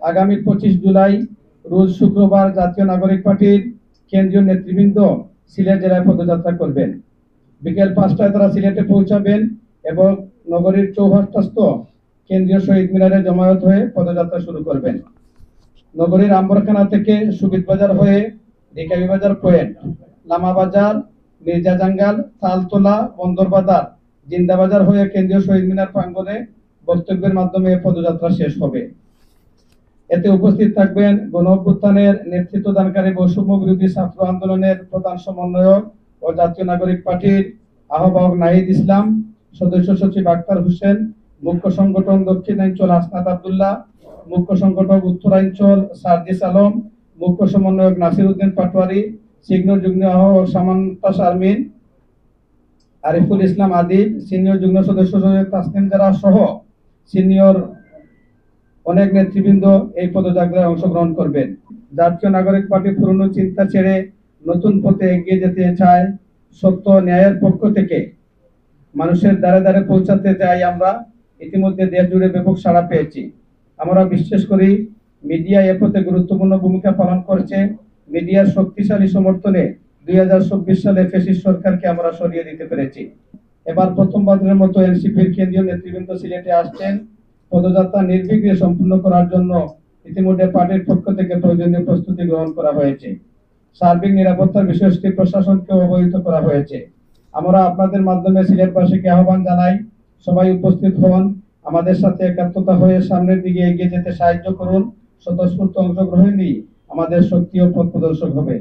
আগামী 25 জুলাই রোজ শুক্রবার জাতীয় নাগরিক পার্টির কেন্দ্রীয় নেতৃবৃন্দ সিলেট জেলায় পদযাত্রা করবেন। বিকেল 5টায় তারা সিলেটে পৌঁছাবেন এবং নগরীর চৌহদ্দস্থ কেন্দ্রীয় শহীদ মিনারে জমায়েত হয়ে পদযাত্রা শুরু করবেন। নগরীর আম্বরখানা থেকে সুবিদ বাজার হয়ে ঢেকাবি বাজার পয়েন্ট, লামা বাজার, মির্জা জাঙ্গাল, তালতলা, বন্দরবাজার, জিন্দাবাজার হয়ে কেন্দ্রীয় শহীদ মিনার প্রাঙ্গণে বক্তব্যের মাধ্যমে পদযাত্রা শেষ হবে। এতে উপস্থিত থাকবেন গণ অভ্যুত্থানের নেতৃত্বদানকারী বৈষম্য বিরোধী ছাত্র আন্দোলনের প্রধান সমন্বয়ক ও জাতীয় নাগরিক পার্টির আহ্বায়ক নাহিদ ইসলাম, সদস্য সচিব আক্তার হোসেন, মুখ্য সংগঠন দক্ষিণাঞ্চল হাসনাত আব্দুল্লাহ, মুখ্য সংগঠক উত্তরাঞ্চল সার্জিস আলম, মুখ্য সমন্বয়ক নাসির উদ্দিন পাটোয়ারি, সিনিয়র যুগ্ম আহ্বায়ক সামান্তা শারমিন, আরিফুল ইসলাম আদিব, সিনিয়র যুগ্ম সদস্য তাসনিম জারা সহ সিনিয়র অনেক নেতৃবৃন্দ এই পদযাত্রায় অংশগ্রহণ করবেন। জাতীয় নাগরিক পার্টি পুরনো চিন্তা ছেড়ে নতুন পথে এগিয়ে যেতে চায়, সত্য ন্যায়ের পক্ষ থেকে মানুষের দ্বারে দ্বারে পৌঁছাতে চাই। আমরা ইতিমধ্যে দেশ জুড়ে ব্যাপক সাড়া পেয়েছি। আমরা বিশ্বাস করি মিডিয়া এ পথে গুরুত্বপূর্ণ ভূমিকা পালন করছে। মিডিয়ার শক্তিশালী সমর্থনে 2024 সালে ফ্যাসিস্ট সরকারকে আমরা সরিয়ে দিতে পেরেছি। এবার প্রথমবারের মতো এনসিপির কেন্দ্রীয় নেতৃবৃন্দ সিলেটে আসছেন। পদযাত্রা নির্বিঘ্নে সম্পূর্ণ করার জন্য ইতিমধ্যে পার্টির পক্ষ থেকে প্রয়োজনীয় প্রস্তুতি গ্রহণ করা হয়েছে। সার্বিক নিরাপত্তার বিষয়টি প্রশাসনকে অবহিত করা হয়েছে। আমরা আপনাদের মাধ্যমে সিলেটবাসীকে আহ্বান জানাই, সবাই উপস্থিত হন, আমাদের সাথে একাত্মতা হয়ে সামনের দিকে এগিয়ে যেতে সাহায্য করুন। স্বতঃস্ফূর্ত অংশগ্রহণই আমাদের শক্তি ও পথ প্রদর্শক হবে।